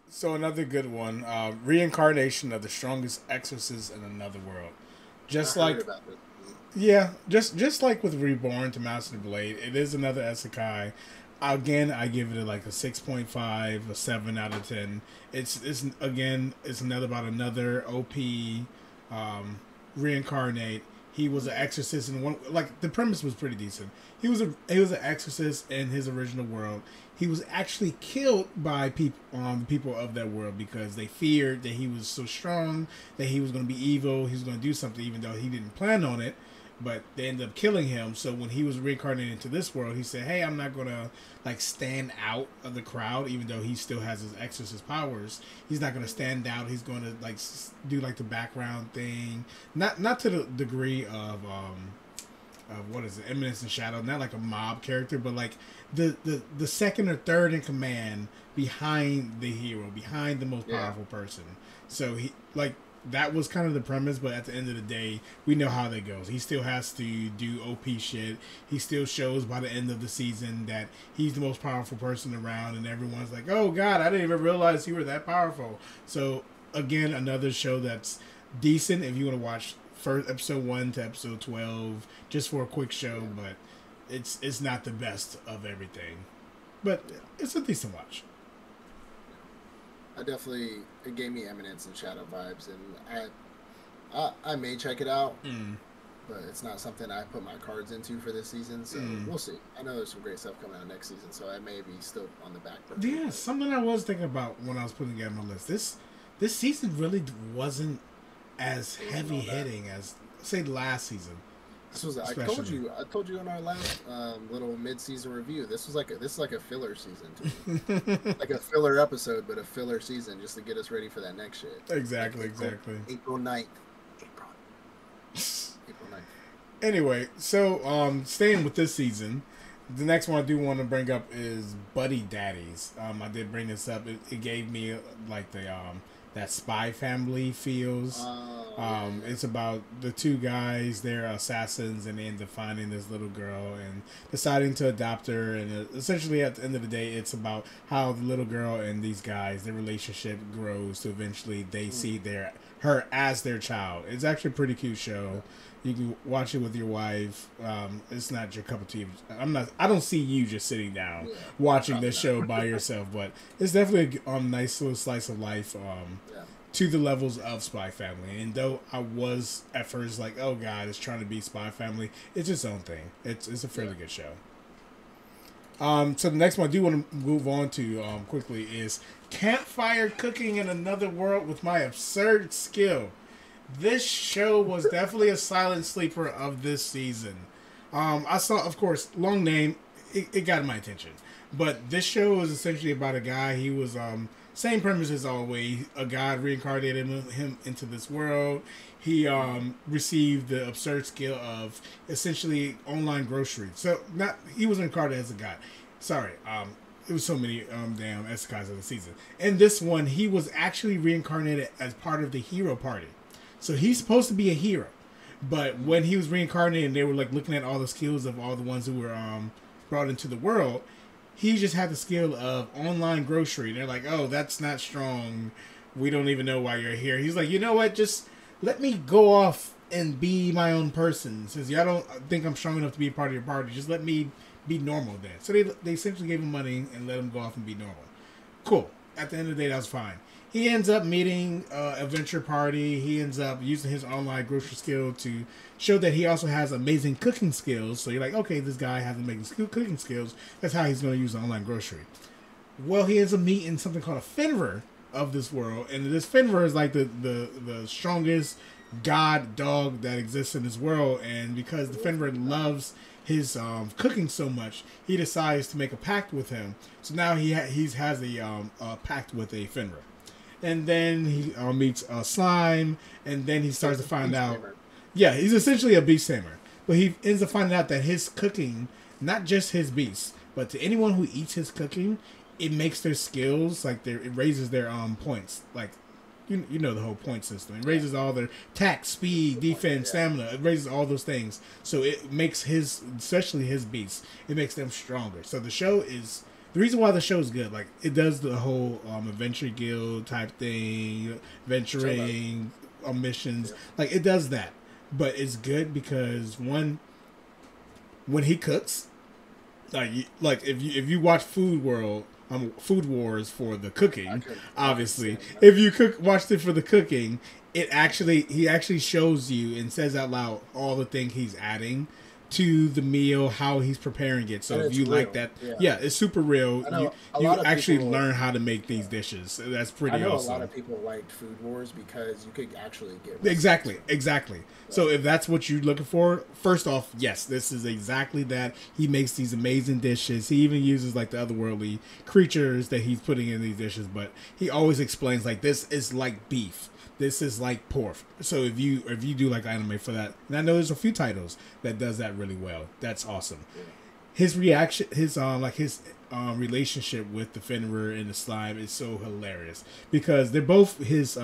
So another good one, Reincarnation of the strongest exorcist in another world. I Just heard like about this. yeah, just like with Reborn to Master Blade, it is another isekai. Again, I give it like a 6.5, a 7 out of 10. It's another about another OP reincarnate. He was an exorcist in one. Like the premise was pretty decent. He was an exorcist in his original world. He was actually killed by people, the people of that world, because they feared that he was so strong that he was going to be evil. He was going to do something, even though he didn't plan on it. But they ended up killing him. So when he was reincarnated into this world, he said, "Hey, I'm not gonna like stand out of the crowd, even though he still has his exorcist powers. He's not gonna stand out. He's gonna like do like the background thing, not to the degree of what is it, Eminence and Shadow, not like a mob character, but like the second or third in command behind the hero, behind the most Yeah. powerful person. So he like." That was kind of the premise, but at the end of the day, we know how that goes. He still has to do OP shit. He still shows by the end of the season that he's the most powerful person around, and everyone's like, "Oh God, I didn't even realize you were that powerful." So again, another show that's decent if you want to watch first episode 1 to episode 12 just for a quick show, Yeah. but it's not the best of everything. But it's a decent watch. I definitely it gave me Eminence and Shadow vibes, and I may check it out, Mm. but it's not something I put my cards into for this season. So Mm. we'll see. I know there's some great stuff coming out next season, so I may be still on the back burner. Yeah, But something I was thinking about when I was putting together my list. This season really wasn't as it wasn't heavy all that. hitting as say last season, This was especially. I told you in our last little mid season review. This is like a filler season to me, like a filler episode, but a filler season just to get us ready for that next shit. Like Exactly, exactly. April 9th. April April 9th. Anyway, so staying with this season, the next one I do want to bring up is Buddy Daddies. I did bring this up. It gave me like the that Spy Family feels. Yeah, It's about the two guys. They're assassins, and they end up finding this little girl and deciding to adopt her. And essentially, at the end of the day, it's about how the little girl and these guys, their relationship grows to eventually they yeah. see her as their child. It's actually a pretty cute show. You can watch it with your wife. It's not your cup of tea. I don't see you just sitting down Yeah, watching probably this show not. by yourself. But it's definitely a nice little slice of life. Yeah, To the levels of Spy Family. And though I was at first like, oh God, it's trying to be Spy Family, it's its own thing. It's a yeah. fairly good show. So the next one I do want to move on to quickly is Campfire Cooking in Another World with My Absurd Skill. This show was definitely a silent sleeper of this season. I saw, of course, long name. It got my attention, but this show was essentially about a guy. He was same premise as always. A god reincarnated him into this world. He received the absurd skill of essentially online grocery. So not he was incarnated as a god. Sorry, it was so many damn isekais of the season. In this one, he was actually reincarnated as part of the hero party. So he's supposed to be a hero. But when he was reincarnated and they were like looking at all the skills of all the ones who were brought into the world, he just had the skill of online grocery. They're like, oh, that's not strong. We don't even know why you're here. He's like, you know what? Just let me go off and be my own person. Says, y'all don't think I'm strong enough to be a part of your party. Just let me be normal then. So they essentially gave him money and let him go off and be normal. Cool. At the end of the day, that was fine. He ends up meeting a venture party. He ends up using his online grocery skill to show that he also has amazing cooking skills. So you're like, okay, this guy has amazing cooking skills. That's how he's going to use online grocery. Well, he ends up meeting something called a Fenrir of this world, and this Fenrir is like the strongest god dog that exists in this world. And because the Fenrir loves his cooking so much, he decides to make a pact with him. So now he has a pact with a Fenrir, and then he meets slime, and then he So starts it's to a find beast out. tamer. Yeah, he's essentially a beast tamer, but he ends up finding out that his cooking, not just his beasts, but to anyone who eats his cooking, it makes their skills like it raises their points. Like you know the whole point system. It Yeah, raises all their attack, speed, the points. defense, Yeah, stamina. It raises all those things. So it makes his, especially his beasts, it makes them stronger. So the show is the reason why the show is good, like it does the whole adventure guild type thing, venturing missions, like it does that. But it's good because one, when he cooks, like if you watch Food Wars for the cooking, obviously, if you watched it for the cooking, he actually shows you and says out loud all the things he's adding to the meal, how he's preparing it. So if you like that, it's super real. You actually learn how to make these dishes. So that's pretty awesome. A lot of people liked Food Wars because you could actually get recipes. Exactly. So if that's what you're looking for, first off, yes, this is exactly that. He makes these amazing dishes. He even uses like the otherworldly creatures that he's putting in these dishes, but he always explains like this is like beef. This is like pork. So if you do like anime for that, and I know there's a few titles that does that really well. That's awesome. His reaction, his relationship with the Fenrir and the slime is so hilarious because they're both his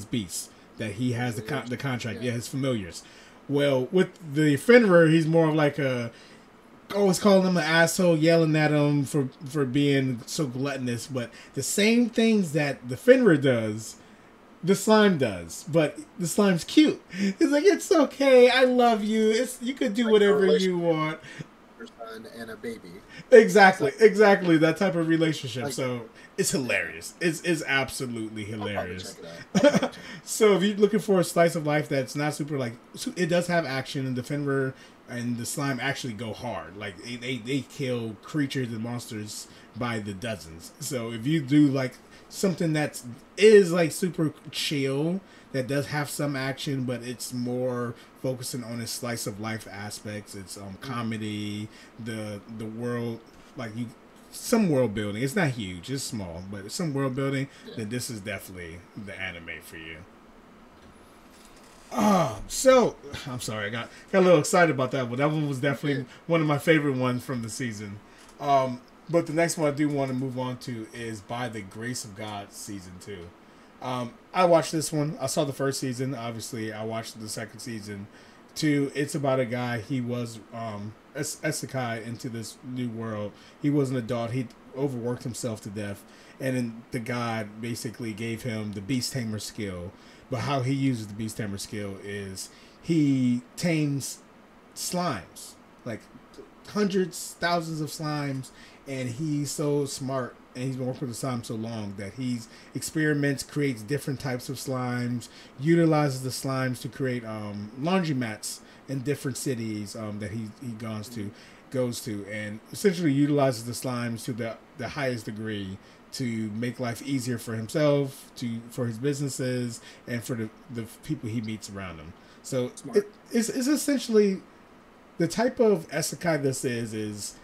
beasts that he has the contract. His familiars. Well, with the Fenrir, he's more of like always calling him an asshole, yelling at him for being so gluttonous. But the same things that the Fenrir does, the slime does, but the slime's cute. He's like, it's okay, I love you. You could do like whatever you want. Son and a baby. Exactly, that type of relationship. Like, so it's hilarious. It's absolutely hilarious. So if you're looking for a slice of life that's not super like, it does have action, and the Fenrir and the slime actually go hard. Like they kill creatures and monsters by the dozens. So if you do like something that is like super chill, that does have some action, but it's more focusing on its slice of life aspects. It's comedy, the world, like some world building. It's not huge, it's small, but some world building. Then this is definitely the anime for you. So I'm sorry, I got a little excited about that one. That one was definitely one of my favorite ones from the season. But the next one I do want to move on to is By the Grace of God Season 2. I watched this one. I saw the first season. Obviously, I watched the second season. 2, it's about a guy. He was isekai into this new world. He was an adult. He overworked himself to death. And then the god basically gave him the Beast Tamer skill. But how he uses the Beast Tamer skill is he tames slimes. Like hundreds, thousands of slimes. And he's so smart, and he's been working with the slime so long that he's experiments, creates different types of slimes, utilizes the slimes to create laundry mats in different cities that he goes to, and essentially utilizes the slimes to the highest degree to make life easier for himself, for his businesses, and for the people he meets around him. So it's essentially the type of isekai this is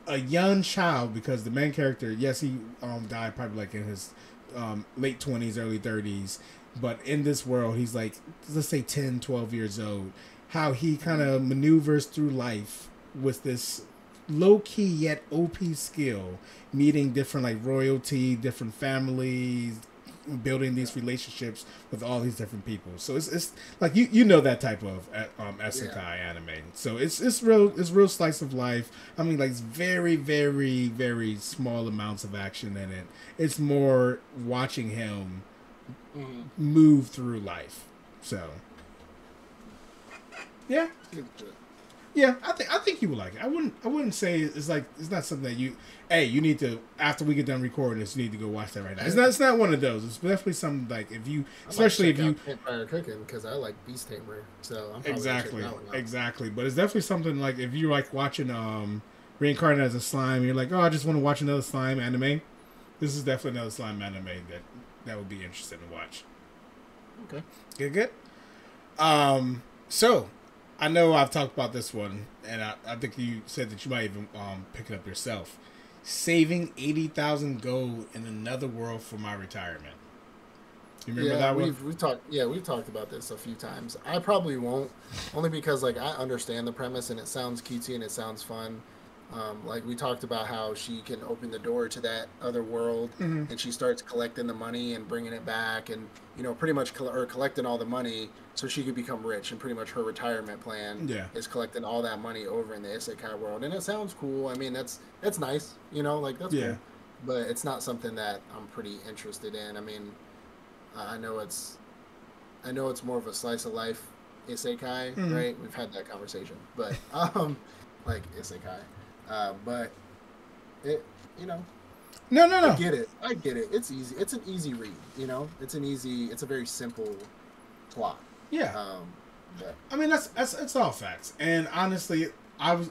a young child, because the main character, yes, he died probably like in his late 20s, early 30s, but in this world he's like, let's say 10, 12 years old. How he kind of maneuvers through life with this low-key yet OP skill, meeting different like royalty, different families, building these relationships with all these different people. So it's like you know that type of isekai anime. So it's real slice of life. I mean, like it's very, very, very small amounts of action in it. It's more watching him move through life. So yeah, I think you would like it. I wouldn't say it's not something that you need to, after we get done recording this, you need to go watch that right now. It's not one of those. It's definitely something like if you, especially if you Campfire cooking, because I like Beast Tamer, so I'm exactly. But it's definitely something like if you like watching Reincarnated as a slime, you're like, oh, I just want to watch another slime anime. This is definitely another slime anime that would be interesting to watch. Okay. Good. So I know I've talked about this one, and I think you said that you might even pick it up yourself. Saving 80,000 gold in another world for my retirement. You remember that one? We've talked about this a few times. I probably won't, only because like I understand the premise and it sounds cutesy and it sounds fun. Like we talked about how she can open the door to that other world, Mm-hmm. and she starts collecting the money and bringing it back, and pretty much or collecting all the money so she could become rich. And pretty much her retirement plan Yeah. is collecting all that money over in the isekai world, and it sounds cool. I mean, that's nice, like that's Yeah. cool, but it's not something that I'm pretty interested in. I mean, I know it's more of a slice of life isekai, Mm-hmm. right? We've had that conversation, but like isekai, but it, you know, No, no, I no. get it. I get it. It's easy. It's an easy read. It's a very simple plot. Yeah. Um, but I mean, that's all facts. And honestly, I've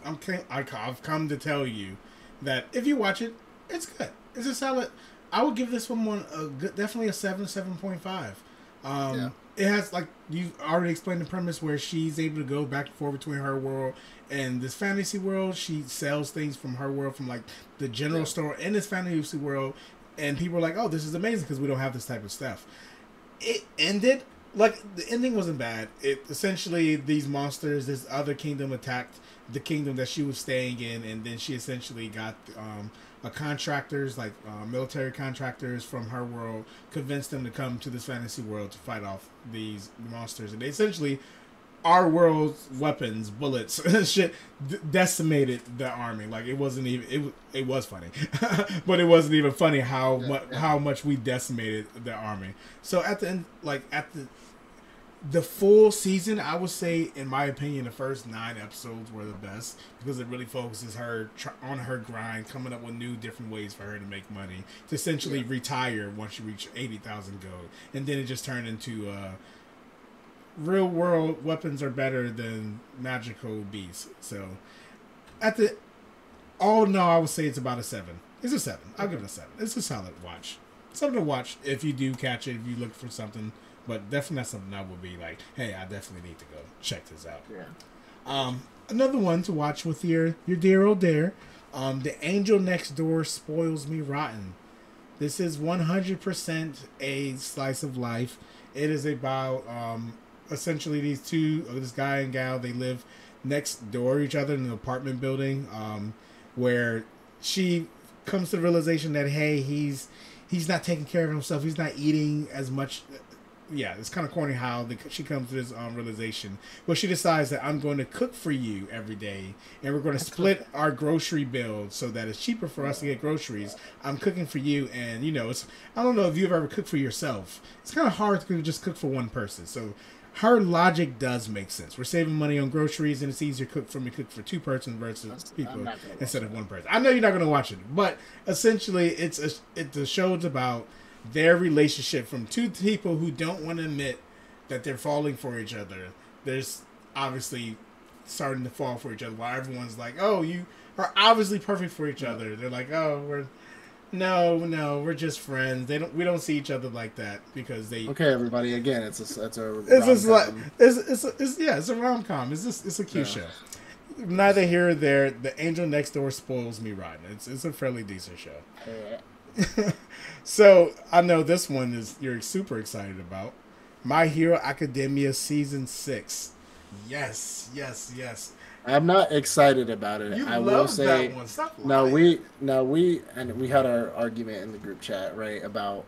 come to tell you that if you watch it, it's good. It's a solid. I would give this one a good, definitely a 7.5. Yeah. It has, like you've already explained, the premise where she's able to go back and forth between her world and this fantasy world. She sells things from her world, from like the general Yeah. store in this fantasy world, and people are like, "Oh, this is amazing because we don't have this type of stuff." It ended like the ending wasn't bad. It essentially, these monsters, this other kingdom attacked the kingdom that she was staying in, and then she essentially got a contractors, like military contractors from her world, convinced them to come to this fantasy world to fight off these monsters, and they essentially, our world's weapons, bullets, shit, decimated the army. Like it wasn't even it was funny, but it wasn't even funny how much we decimated the army. So at the end, like at the full season, I would say, in my opinion, the first 9 episodes were the best because it really focuses her on her grind, coming up with new, different ways for her to make money, to essentially retire once she reached 80,000 gold, and then it just turned into real world weapons are better than magical beasts. So at the all in all, I would say it's about a 7. It's a 7. I'll give it a 7. It's a solid watch. Something to watch if you do catch it, if you look for something. But definitely not something I would be like, hey, I definitely need to go check this out. Yeah. Another one to watch with your dear old dare. The Angel Next Door Spoils Me Rotten. This is 100% a slice of life. It is about essentially this guy and gal, they live next door to each other in an apartment building, where she comes to the realization that, hey, he's not taking care of himself. He's not eating as much. Yeah, it's kind of corny how she comes to this realization. Well, she decides that I'm going to cook for you every day, and we're going to split our grocery bill so that it's cheaper for us to get groceries. I'm cooking for you, and it's. I don't know if you've ever cooked for yourself. It's kind of hard to just cook for one person. So her logic does make sense. We're saving money on groceries, and it's easier to cook for 2 persons versus people instead of 1 person. I know you're not going to watch it, but essentially, the show's about their relationship from 2 people who don't want to admit that they're falling for each other. There's obviously starting to fall for each other while everyone's like, oh, you are obviously perfect for each other. They're like, oh, we're just friends. We don't see each other like that because they. Okay, everybody. Again, it's a rom-com. It's a cute show. Neither here or there. The Angel Next Door spoils me rotten. It's a fairly decent show. So I know this one you're super excited about. My Hero Academia Season 6. Yes. I'm not excited about it. I will say that one. Stop we had our argument in the group chat, right, about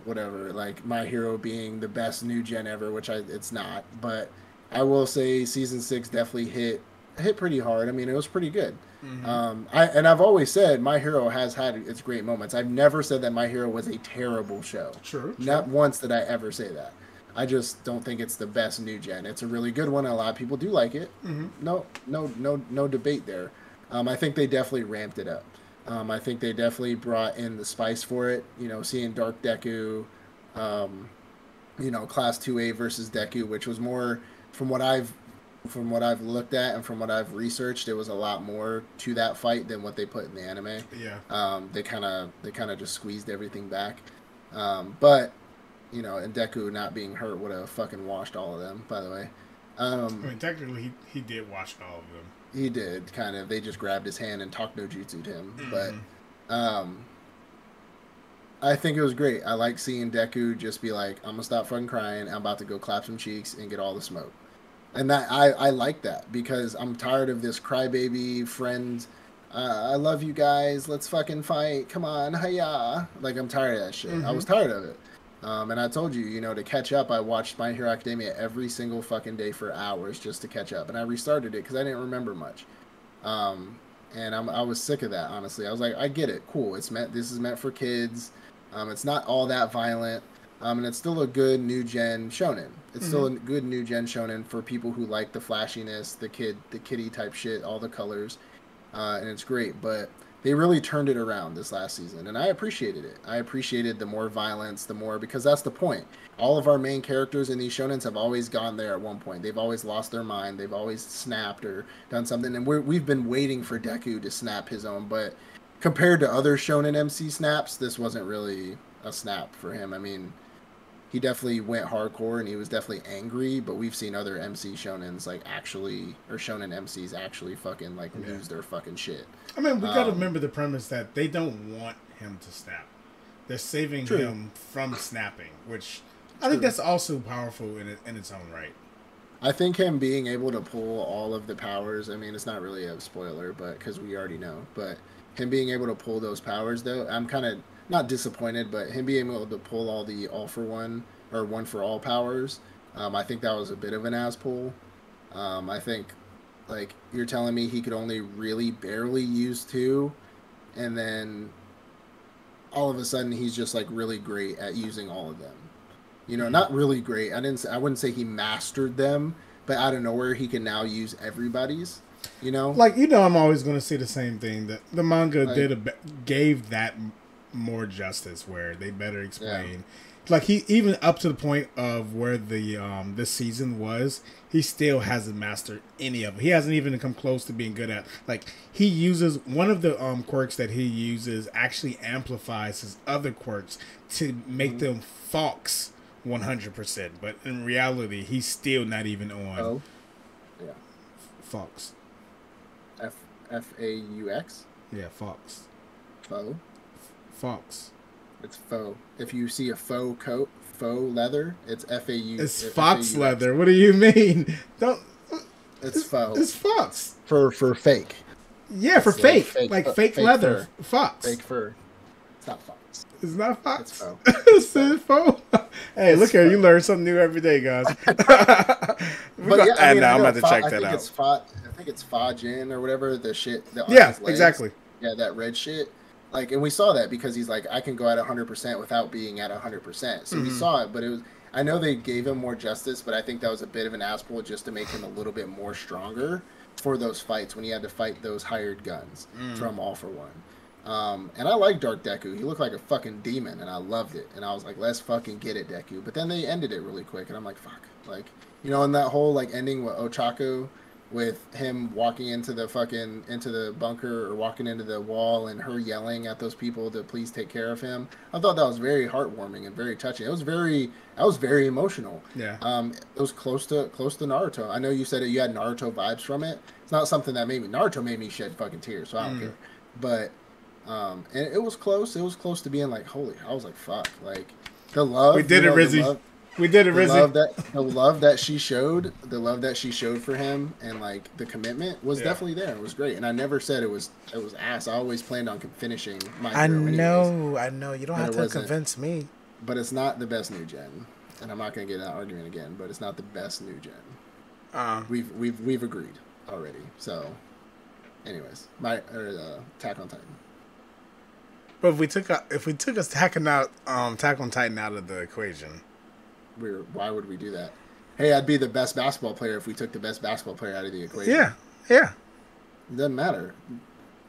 whatever, like My Hero being the best new gen ever, which it's not, but I will say season 6 definitely hit pretty hard. I mean, it was pretty good. Mm-hmm. I've always said My Hero has had its great moments. I've never said that My Hero was a terrible show. True. Not once did I ever say that. I just don't think it's the best new gen. It's a really good one. A lot of people do like it. Mm-hmm. No debate there. I think they definitely ramped it up. I think they definitely brought in the spice for it. Seeing Dark Deku, Class 2A versus Deku, which was more from what I've looked at and from what I've researched, it was a lot more to that fight than what they put in the anime. Yeah. They kind of just squeezed everything back. But and Deku not being hurt would have fucking washed all of them, by the way. I mean, technically, he did wash all of them. He did, kind of. They just grabbed his hand and talked no jutsu'd him. Mm-hmm. But I think it was great. I like seeing Deku just be like, I'm going to stop fucking crying. I'm about to go clap some cheeks and get all the smoke. And that I like that because I'm tired of this crybaby friend I love you guys. Let's fucking fight. Come on, hiya. Like, I'm tired of that shit. I was tired of it. And I told you, to catch up, I watched My Hero Academia every single fucking day for hours just to catch up. And I restarted it because I didn't remember much. And I was sick of that, honestly. I was like, I get it. Cool. This is meant for kids. It's not all that violent. And it's still a good new gen shonen. It's still a good new gen shonen for people who like the flashiness, the kiddie type shit, all the colors. And it's great, but they really turned it around this last season, and I appreciated it. I appreciated the more violence, because that's the point. All of our main characters in these shonens have always gone there at one point. They've always lost their mind. They've always snapped or done something, and we've been waiting for Deku to snap his own. But compared to other shonen MC snaps, this wasn't really a snap for him. I mean, he definitely went hardcore and he was definitely angry, but we've seen other MC shonens or shonen MCs actually fucking lose their fucking shit. I mean, we gotta remember the premise that they don't want him to snap. They're saving him from snapping, which I think that's also powerful in its own right. I think him being able to pull all of the powers, I mean, it's not really a spoiler, but because we already know, but him being able to pull those powers, though, I'm kind of not disappointed, but him being able to pull all the all for one or one for all powers, I think that was a bit of an ass pull. I think, you're telling me he could only really barely use 2, and then all of a sudden he's just really great at using all of them. Not really great. I wouldn't say he mastered them, but out of nowhere he can now use everybody's. I'm always going to say the same thing. That the manga gave that more justice, where they better explain. Yeah. He even up to the point of where the this season was, he still hasn't mastered any of it. He hasn't even come close to being good at. He uses one of the quirks that he uses actually amplifies his other quirks to make them Fox 100%. But in reality, he's still not even on. Fox. F-A-U-X? Yeah, Fox. Faux? Fox. It's faux. If you see a faux coat, faux leather, it's F-A-U. It's Fox F-A-U-X. Leather. What do you mean? It's faux. It's Fox. For fake. Yeah, for fake. Fake leather. Fur. Fox. Fake fur. It's not Fox. It's not Fox? It's faux. It's faux? Hey, look here. You learn something new every day, guys. I'm about to check that out. I think it's Fajin or whatever, the shit. Exactly. Yeah, that red shit. And we saw that because he's I can go at 100% without being at 100%. So we saw it, but I know they gave him more justice, but I think that was a bit of an ass pull just to make him a little bit more stronger for those fights when he had to fight those hired guns from All for One. And I like Dark Deku. He looked like a fucking demon, and I loved it. And I was like, let's fucking get it, Deku. But then they ended it really quick, and I'm like, fuck. And that whole ending with Ochaku, with him walking into the bunker or walking into the wall and her yelling at those people to please take care of him. I thought that was very heartwarming and very touching. I was very emotional. Yeah. It was close to Naruto. I know you said you had Naruto vibes from it. It's not something that Naruto made me shed fucking tears, so I don't care. But and it was close. It was close to being holy. I was like, fuck. The love. We did it, Rizzy. We did it, Rizzy. The love that she showed for him, and the commitment was definitely there. It was great, and I never said it was ass. I always planned on finishing my. I know. You don't have to convince me. But it's not the best new gen, and I'm not gonna get in that argument again. But it's not the best new gen. We've agreed already. So, anyways, Attack on Titan. But if we took Attack on Titan out of the equation. Why would we do that? Hey, I'd be the best basketball player if we took the best basketball player out of the equation. Yeah. It doesn't matter.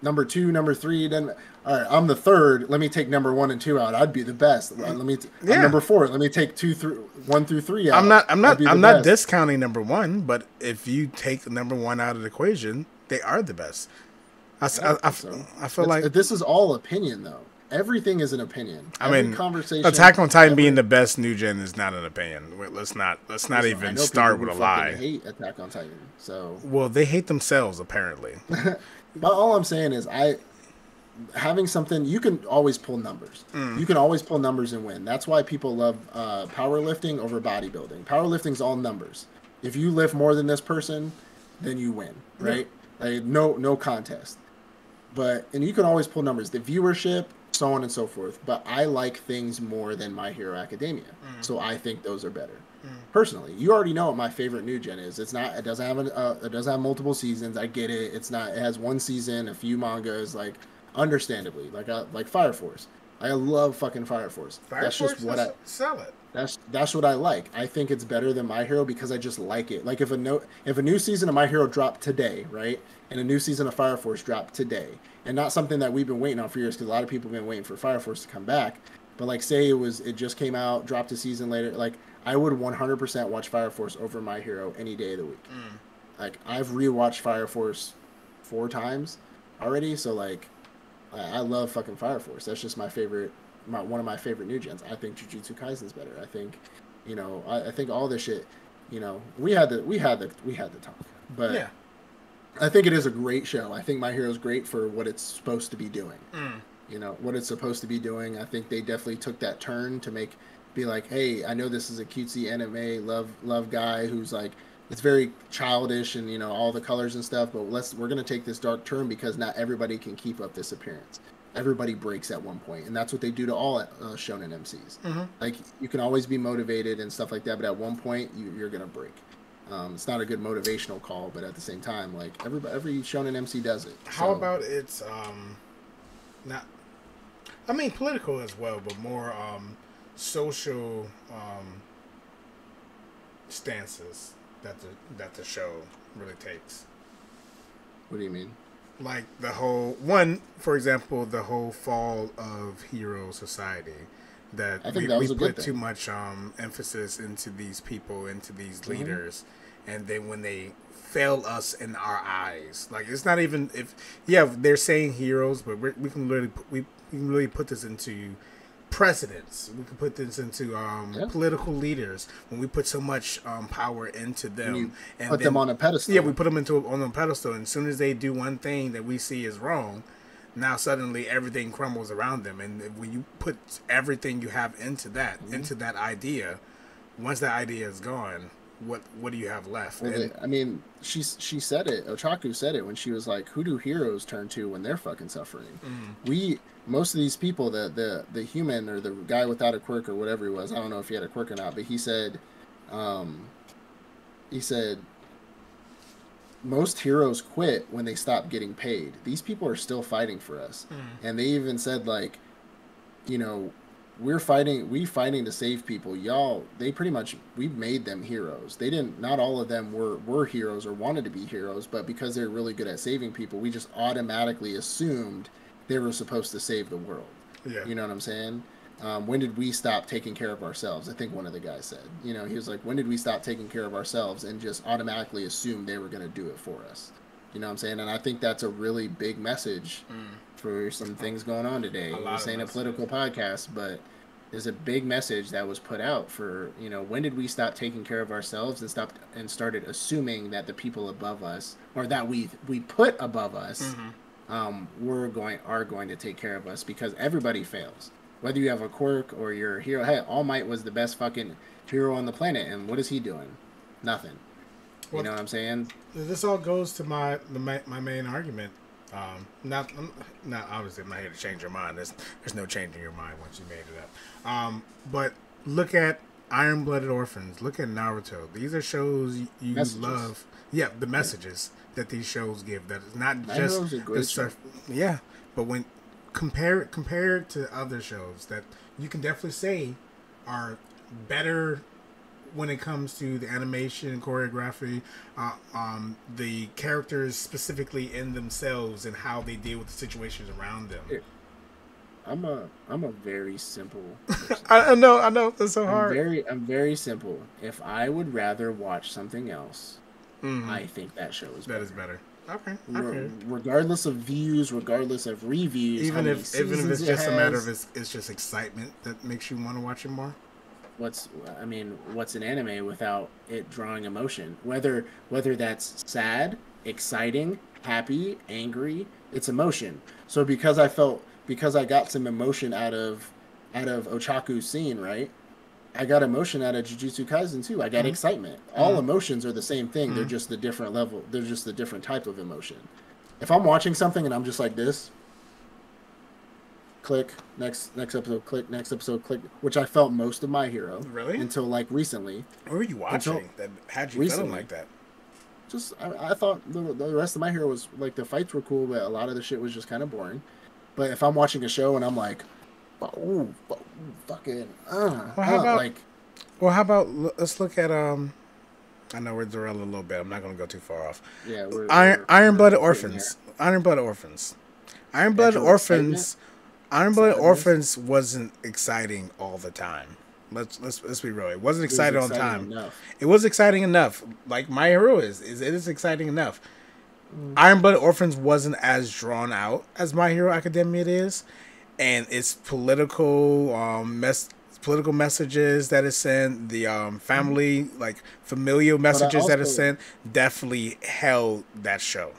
Number 2, number 3, doesn't. All right, I'm the third. Let me take number 1 and 2 out. I'd be the best. I'm number 4. Let me take 1 through 3 out. I'm not discounting number 1, but if you take number 1 out of the equation, they are the best. I feel like this is all opinion, though. Everything is an opinion. Conversation. Attack on Titan being the best new gen is not an opinion. Let's not even start with a lie. Hate Attack on Titan. So they hate themselves apparently. But all I'm saying is, having something, you can always pull numbers. You can always pull numbers and win. That's why people love powerlifting over bodybuilding. Powerlifting's all numbers. If you lift more than this person, then you win, right? No contest. and you can always pull numbers, the viewership, so on and so forth. But I like things more than My Hero Academia, so I think those are better. Personally, you already know what my favorite new gen is. It's not. It doesn't have multiple seasons. I get it. It's not. It has one season, a few mangas. Like, understandably, like Fire Force. I love fucking Fire Force. That's just what I sell it. That's what I like. I think it's better than My Hero because I just like it. Like if a new season of My Hero dropped today, right, and a new season of Fire Force dropped today, and not something that we've been waiting on for years because a lot of people have been waiting for Fire Force to come back. But like, say it just came out, dropped a season later, like. I would 100% watch Fire Force over My Hero any day of the week. Like, I've rewatched Fire Force 4 times already, so like, I love fucking Fire Force. That's just my favorite, one of my favorite new gens. I think Jujutsu Kaisen's better. I think, I think all this shit, we had the talk, but yeah. I think it is a great show. I think My Hero's great for what it's supposed to be doing. What it's supposed to be doing. I think they definitely took that turn to be like, hey, I know this is a cutesy anime love guy who's like, it's very childish and all the colors and stuff, but we're gonna take this dark turn because not everybody can keep up this appearance. Everybody breaks at one point, and that's what they do to all shonen MCs. Like, you can always be motivated and stuff like that, but at one point you're gonna break. It's not a good motivational call, but at the same time, like, every shonen MC does it. How about it's not? I mean, political as well, but more social stances that the show really takes. What do you mean? Like for example, the whole fall of hero society. That we put too much emphasis into these people, into these leaders, and then when they fail us in our eyes, like, it's not even they're saying heroes, but we can really put this into presidents. We can put this into political leaders when we put so much power into them and put them on a pedestal. Yeah, we put them on a pedestal, and as soon as they do one thing that we see is wrong, now suddenly everything crumbles around them. And when you put everything you have into that idea, once that idea is gone, what do you have left? Well, I mean, she said it. Ochaku said it when she was like, "Who do heroes turn to when they're fucking suffering?" Most of these people, the human or the guy without a quirk or whatever he was, I don't know if he had a quirk or not, but he said most heroes quit when they stop getting paid. These people are still fighting for us, and they even said, like, we fighting to save people. Y'all, we made them heroes. Not all of them were heroes or wanted to be heroes, but because they're really good at saving people, we just automatically assumed they were supposed to save the world. Yeah. You know what I'm saying? When did we stop taking care of ourselves? I think one of the guys said, he was like, when did we stop taking care of ourselves and just automatically assume they were going to do it for us? You know what I'm saying? And I think that's a really big message for some things going on today. This ain't a political podcast, but there's a big message that was put out for, when did we stop taking care of ourselves and started assuming that the people above us, or that we put above us, are going to take care of us, because everybody fails. Whether you have a quirk or you're a hero. Hey, All Might was the best fucking hero on the planet, and what is he doing? Nothing. You know what I'm saying? This all goes to my main argument. Not obviously, I'm not here to change your mind. There's no changing your mind once you made it up. But look at Iron Blooded Orphans. Look at Naruto. These are shows you love. Yeah, the messages that these shows give. That is not just the surf. Yeah, but when compare it to other shows that you can definitely say are better when it comes to the animation, choreography, the characters specifically in themselves and how they deal with the situations around them. I'm a very simple person. I know that's so hard. I'm very simple. If I would rather watch something else, I think that show is better. That is better. Okay. Regardless of views, regardless of reviews, even if it's just a matter of it's just excitement that makes you want to watch it more. What's an anime without it drawing emotion? Whether that's sad, exciting, happy, angry, it's emotion. So because I got some emotion out of Ochaku's scene, right? I got emotion out of Jujutsu Kaisen too. I got excitement. All emotions are the same thing. They're just the different level. They're just the different type of emotion. If I'm watching something and I'm just like this, click next episode, click next episode, click, which I felt most of My Hero Really? until like recently. What were you Until watching that had you feeling recently, like that? just I thought the rest of My Hero was like the fights were cool, but a lot of the shit was just kind of boring. But if I'm watching a show and I'm like, oh, fucking, Well, how about like, let's look at I know we're derailing a little bit. I'm not going to go too far off. yeah, Iron Blooded we're getting Orphans. Iron Blooded Orphans. Iron Blooded Actual Orphans. Iron Blooded Sadness. Orphans wasn't exciting all the time. Let's be real. It wasn't exciting all the time. enough. It was exciting enough. Like My Hero is. It is exciting enough. Iron Blooded Orphans wasn't as drawn out as My Hero Academia is, and its political political messages that it sent, the family like familial messages that it sent, definitely held that show.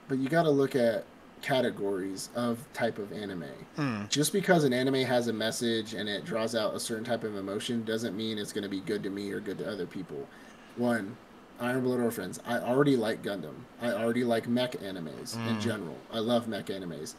But you got to look at categories of type of anime. Just because an anime has a message and it draws out a certain type of emotion doesn't mean it's going to be good to me or good to other people. One, Iron Blood Orphans. I already like Gundam. I already like mech animes in general. I love mech animes.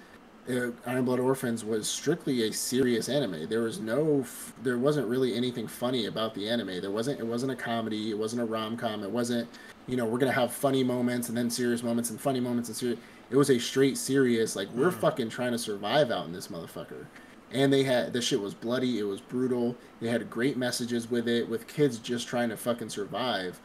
Iron Blood Orphans was strictly a serious anime. There wasn't really anything funny about the anime. It wasn't a comedy. It wasn't a rom-com. It wasn't, we're gonna have funny moments and then serious moments and funny moments and serious. It was a straight serious, like, we're fucking trying to survive out in this motherfucker. And the shit was bloody. It was brutal. They had great messages with it, with kids just trying to fucking survive.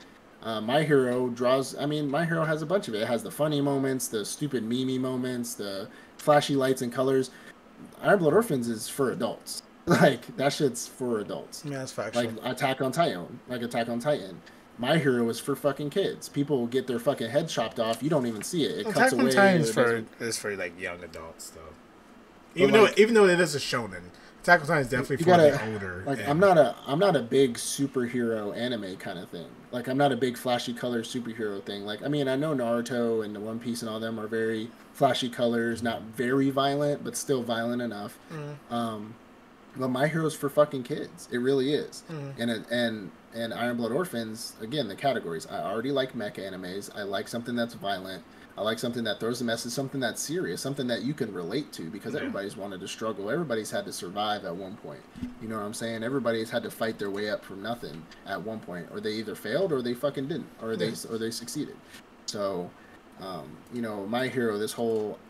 My Hero My Hero has a bunch of it. It has the funny moments, the stupid meme moments, the flashy lights and colors. Iron Blood Orphans is for adults. Like, that shit's for adults. Yeah, that's factual. Like Attack on Titan. My Hero is for fucking kids. People get their fucking head chopped off. You don't even see it. It cuts away. Attack on Titan is for like young adults though. Even though it is a shonen, Attack on Titan is definitely for the older. Like, I'm not a big superhero anime kind of thing. Like, I'm not a big flashy color superhero thing. Like, I mean, I know Naruto and the One Piece and all them are very flashy colors, not very violent, but still violent enough. But My Hero's for fucking kids. It really is. And Iron Blood Orphans, again, the categories. I already like mech animes. I like something that's violent. I like something that throws a message, something that's serious, something that you can relate to, because everybody's wanted to struggle. Everybody's had to survive at one point. You know what I'm saying? Everybody's had to fight their way up from nothing at one point, or they either failed or they fucking didn't, or they succeeded. So, My Hero,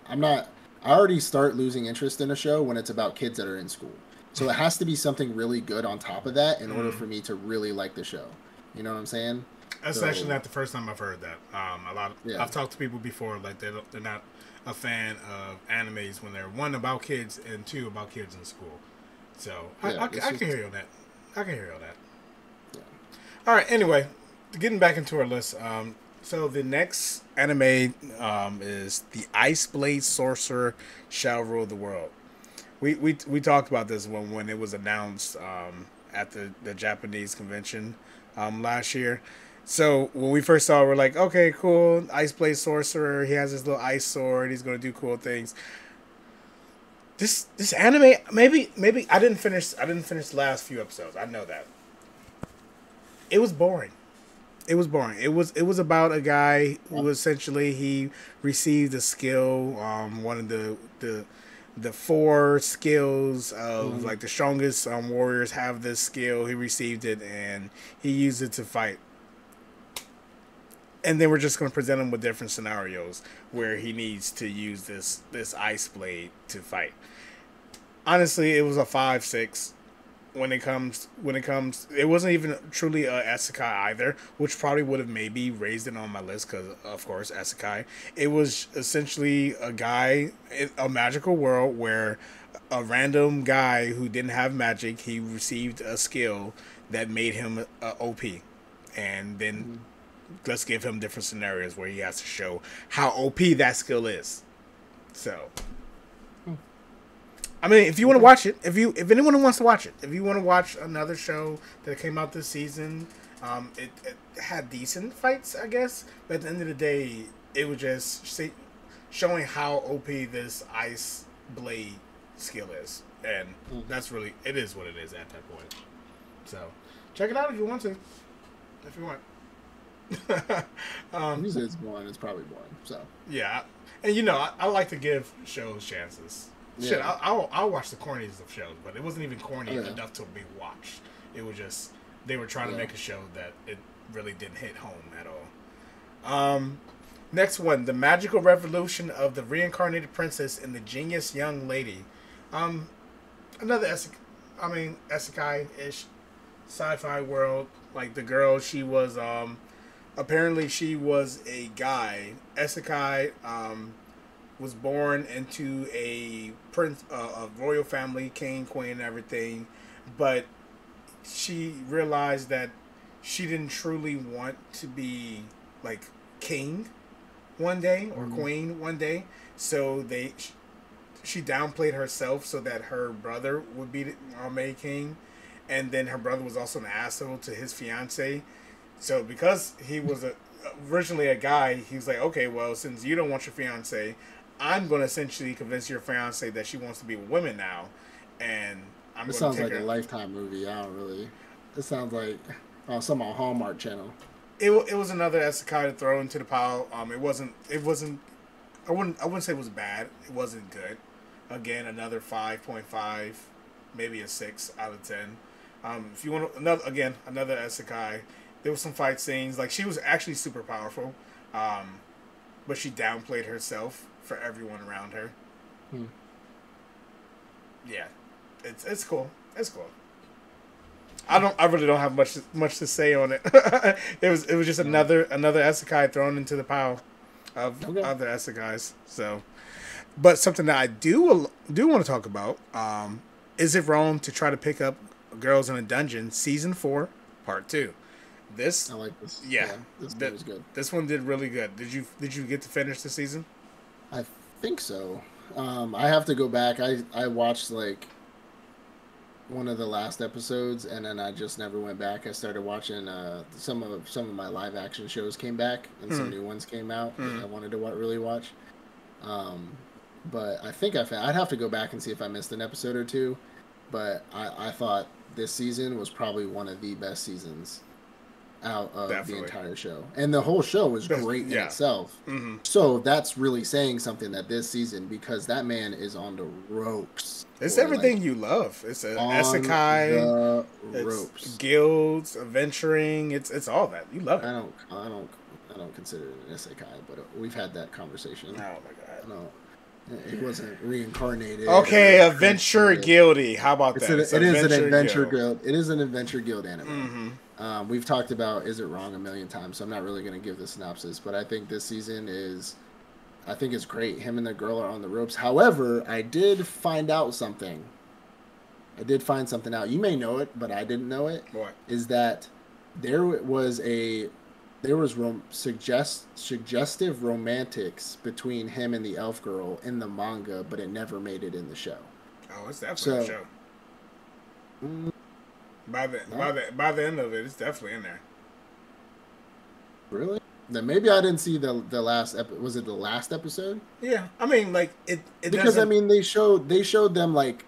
I already start losing interest in a show when it's about kids that are in school. So it has to be something really good on top of that in order for me to really like the show. You know what I'm saying? That's actually not the first time I've heard that. I've talked to people before, like they're not a fan of animes when they're one about kids and two about kids in school. So I can hear you on that. I can hear you on that. Yeah. All right. Anyway, getting back into our list. So the next anime is the Iceblade Sorcerer Shall Rule the World. We talked about this when it was announced at the Japanese convention last year. So when we first saw it, we're like, okay, cool. Iceblade Sorcerer. He has his little ice sword. He's gonna do cool things. This anime, maybe I didn't finish the last few episodes. I know that. It was boring. It was about a guy who essentially he received a skill. One of the four skills of like the strongest warriors have this skill. He received it and he used it to fight. And then we're just going to present him with different scenarios where he needs to use this ice blade to fight. Honestly, it was a 5-6 when it comes. It wasn't even truly a isekai either, which probably would have maybe raised it on my list because, of course, isekai. It was essentially a guy in a magical world where a random guy who didn't have magic, he received a skill that made him OP. And then let's give him different scenarios where he has to show how OP that skill is. So, I mean, if you want to watch it, if anyone wants to watch it, if you want to watch another show that came out this season, it had decent fights, I guess. But at the end of the day, it was just showing how OP this ice blade skill is, and it is what it is at that point. So, check it out if you want to. If you want. Usually it's boring. It's probably boring. So Yeah, and you know, I like to give shows chances. Shit, yeah, I'll watch the corniest of shows, but it wasn't even corny yeah, enough to be watched. It was just they were trying to yeah. make a show that it really didn't hit home at all. Next one, the magical revolution of the reincarnated princess and the genius young lady. Um, another isekai ish sci-fi world. Like the girl, she was apparently she was a guy. Isekai was born into a prince, a royal family, king, queen, and everything, but she realized that she didn't truly want to be like king one day or Mm-hmm. queen one day. So she downplayed herself so that her brother would be made king, and then her brother was also an asshole to his fiance. So because he was originally a guy, he was like, okay, well, since you don't want your fiance, I'm going to essentially convince your fiance that she wants to be with women now, and I'm It going to sounds take like a her. Lifetime movie. I don't really. It sounds like some on Hallmark Channel. It was another isekai to throw into the pile. It wasn't. I wouldn't say it was bad. It wasn't good. Again, another 5.5, maybe a 6 out of 10. If you want another isekai, there was some fight scenes. Like she was actually super powerful, but she downplayed herself for everyone around her. Hmm. Yeah, it's cool. It's cool. I really don't have much to say on it. It was just No. another isekai thrown into the pile of Okay. other isekais. So, but something that I do want to talk about. Is it wrong to try to pick up girls in a dungeon? Season 4, part 2. I This, like this. yeah, Yeah, this that game is good. this one did really good. Did you get to finish the season? I think so. I have to go back. I watched like one of the last episodes, and then I just never went back. I started watching some of my live action shows came back, and some Hmm. new ones came out that Hmm. I wanted to really watch. Um, but I think I found. I'd have to go back and see if I missed an episode or two. But I thought this season was probably one of the best seasons out of the Definitely. entire show. And the whole show was great in Yeah. itself. Hmm. So that's really saying something that this season, because that man is on the ropes, It's boy, like everything you love. It's a on isekai. the It's ropes. guilds, adventuring. It's all that. You love it. I don't consider it an isekai, but we've had that conversation. Oh my god. No, it wasn't reincarnated. Okay, Or Adventure Guilty. How about that? it is an adventure Guild. guild. It is an adventure guild anime. Mm-hmm. We've talked about Is It Wrong a million times, so I'm not really going to give the synopsis, but I think this season is, I think it's great. Him and the girl are on the ropes. However, I did find out something. I did find something out. You may know it, but I didn't know it. What? Is that there was suggestive romantics between him and the elf girl in the manga, but it never made it in the show. Oh, it's definitely a So, show. mm, By no, the end of it, it's definitely in there. really? Then maybe I didn't see the last was it the last episode? Yeah, I mean, like it Because I doesn't. mean they showed them like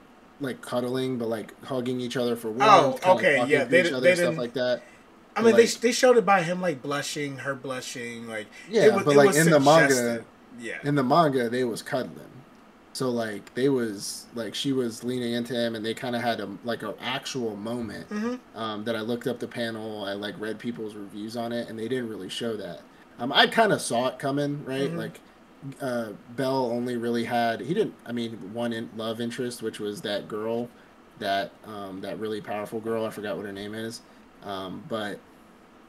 cuddling, but like hugging each other for Oh, warmth, kind of okay, yeah. talking to each other, They stuff didn't. like that. I But mean, like they showed it by him like blushing, her blushing, like yeah, but it like was suggested. Yeah. in the manga they was cuddling. So like they was like she was leaning into him, and they kind of had a like an actual moment. Mm-hmm. That I looked up the panel, I like read people's reviews on it, and they didn't really show that. I kind of saw it coming, right? Mm-hmm. Like Bell only really had he didn't. I mean, love interest, which was that girl, that really powerful girl. I forgot what her name is, but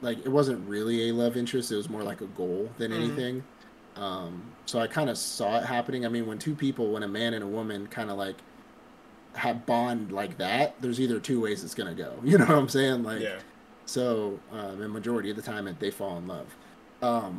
like it wasn't really a love interest. It was more like a goal than Mm-hmm. anything. So I kind of saw it happening. I mean, when a man and a woman kind of like have bond like that, there's either two ways it's gonna go. You know what I'm saying? Like, Yeah. so the majority of the time, they fall in love.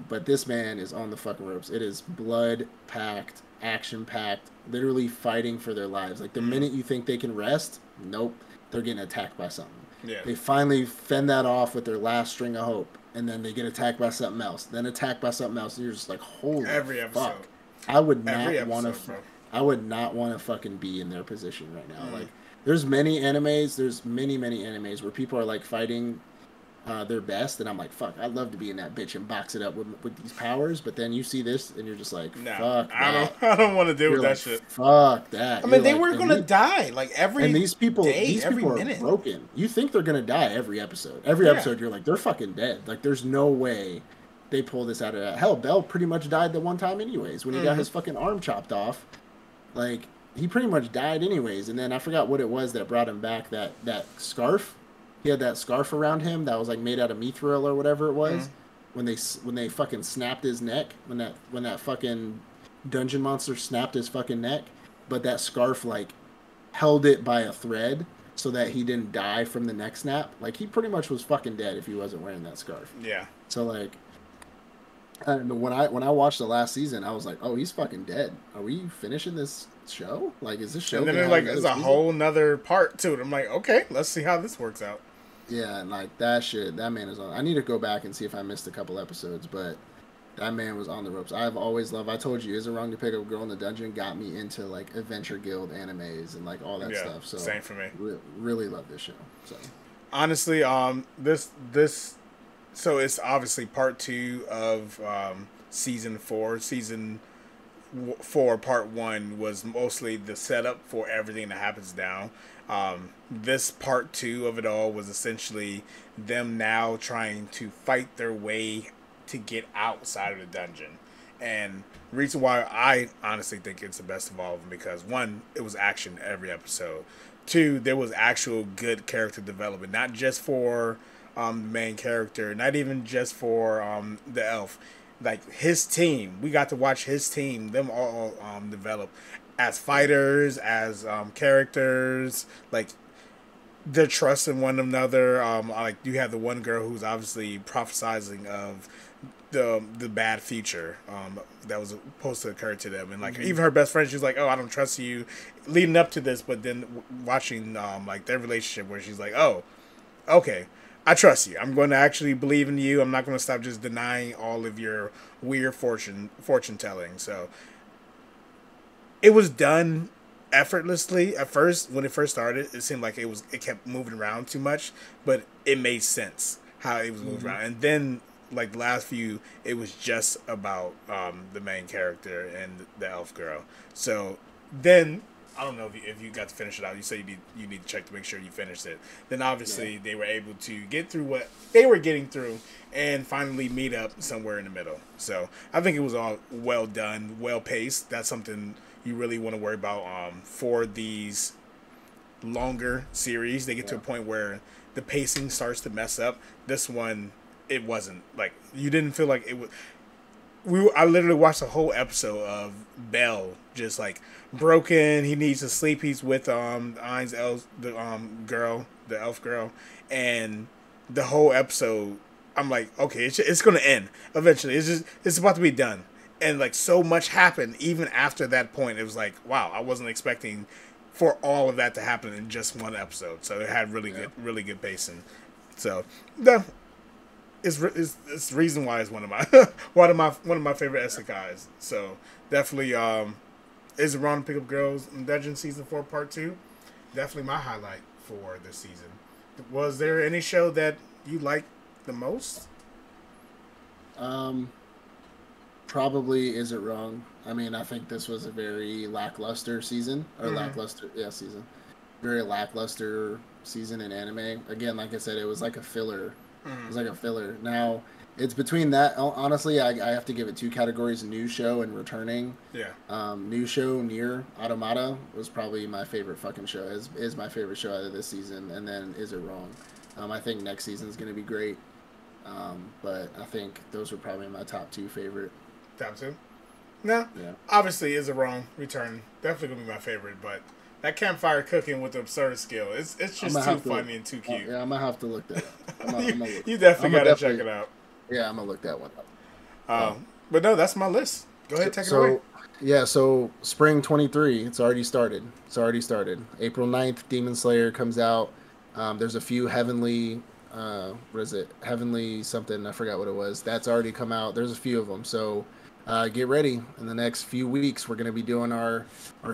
But this man is on the fucking ropes. It is blood packed, action packed, literally fighting for their lives. Like the Mm-hmm. minute you think they can rest, nope, they're getting attacked by something. Yeah. They finally fend that off with their last string of hope, and then they get attacked by something else, then attacked by something else, and you're just like, holy Every fuck! episode. I would Every not want episode, to. bro. I would not want to fucking be in their position right now. Mm. Like, there's many animes. There's many animes where people are like fighting their best, and I'm like, fuck, I'd love to be in that bitch and box it up with these powers. But then you see this, and you're just like, fuck that. I don't want to deal with that shit. Fuck that. I mean, they were gonna die like every these people every minute. are broken. You think they're gonna die every episode. Every episode, you're like, they're fucking dead. Like, there's no way they pull this out of that. Hell, Bell pretty much died the one time anyways when he got his fucking arm chopped off. Like, he pretty much died anyways. And then I forgot what it was that brought him back. That scarf. He had that scarf around him that was like made out of mithril or whatever it was. When they fucking snapped his neck, when that fucking dungeon monster snapped his fucking neck, but that scarf like held it by a thread so that he didn't die from the neck snap. Like, he pretty much was fucking dead if he wasn't wearing that scarf. Yeah. So like, when I watched the last season, I was like, oh, he's fucking dead. Are we finishing this show? Like, is this show? And then there's a whole nother part to it. I'm like, okay, let's see how this works out. Yeah, and like that man is on. I need to go back and see if I missed a couple episodes, but that man was on the ropes. I've always loved. I told you, Is It Wrong to Pick Up a Girl in the Dungeon got me into like Adventure Guild animes and like all that stuff. So same for me. Really love this show. So honestly, so it's obviously part 2 of season 4. Season 4 part 1 was mostly the setup for everything that happens now. This part 2 of it all was essentially them now trying to fight their way to get outside of the dungeon. And the reason why I honestly think it's the best of all of them, because 1, it was action every episode. 2, there was actual good character development, not just for the main character, not even just for the elf. Like, his team, we got to watch his team, them all develop as fighters, as characters. Like, they're trusting one another. Like, you have the one girl who's obviously prophesizing of the bad future that was supposed to occur to them, and like even her best friend, she's like, "Oh, I don't trust you," leading up to this. But then watching like their relationship, where she's like, "Oh, okay, I trust you. I'm going to actually believe in you. I'm not going to stop just denying all of your weird fortune telling." So it was done effortlessly at first. When it first started, it seemed like it kept moving around too much, but it made sense how it was moved around. And then like the last few, it was just about the main character and the elf girl. So then I don't know if you got to finish it out. You say you need to check to make sure you finished it. Then obviously they were able to get through what they were getting through and finally meet up somewhere in the middle. So I think it was all well done, well paced. That's something you really want to worry about for these longer series. They get to a point where the pacing starts to mess up. This one, it wasn't. Like, you didn't feel like it was. I literally watched a whole episode of Bell just like broken. He needs to sleep. He's with the elf girl, and the whole episode, I'm like, okay, it's gonna end eventually. It's about to be done, and like so much happened even after that point. It was like, wow, I wasn't expecting for all of that to happen in just one episode. So it had really good pacing. So it's the reason why it's one of my favorite isekais. So definitely, Is It Wrong to Pick Up Girls in Dungeon season 4 part 2? Definitely my highlight for this season. Was there any show that you liked the most? Probably Is It Wrong. I mean, I think this was a very lackluster season season. Very lackluster season in anime. Again, like I said, it was like a filler. It was like a filler. Now, it's between that. Honestly, I have to give it 2 categories: new show and returning. Yeah. New show, Nier Automata was probably my favorite fucking show. Is my favorite show out of this season, and then Is It Wrong? I think next season's gonna be great. But I think those are probably my top 2 favorite. Top 2? No. Yeah. Obviously, Is It Wrong? Return. Definitely gonna be my favorite, but that Campfire cooking with the absurd skill, it's just too funny and too cute. Yeah, I'm gonna have to look that up. You definitely gotta check it out. Yeah, I'm gonna look that one up. But no, that's my list. Go ahead, take it away. Yeah, so spring 23, it's already started. April 9th, Demon Slayer comes out. There's a few Heavenly, what is it? Heavenly something, I forgot what it was. That's already come out. There's a few of them. So get ready. In the next few weeks, we're going to be doing our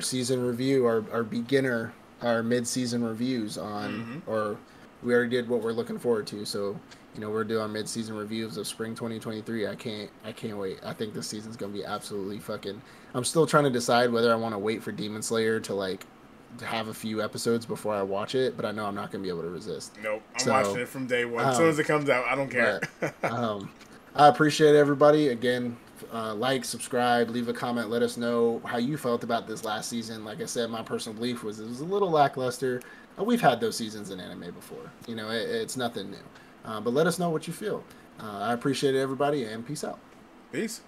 season review, our mid-season reviews on, or we already did what we're looking forward to. So, you know, we're doing mid-season reviews of spring 2023. I can't wait. I think this season's gonna be absolutely fucking. I'm still trying to decide whether I want to wait for Demon Slayer to like to have a few episodes before I watch it, but I know I'm not gonna be able to resist. Nope, I'm watching it from day one. As soon as it comes out, I don't care. But, I appreciate everybody again. Like, subscribe, leave a comment, let us know how you felt about this last season. Like I said, my personal belief was it was a little lackluster. We've had those seasons in anime before. You know, it's nothing new. But let us know what you feel. I appreciate it, everybody, and peace out. Peace.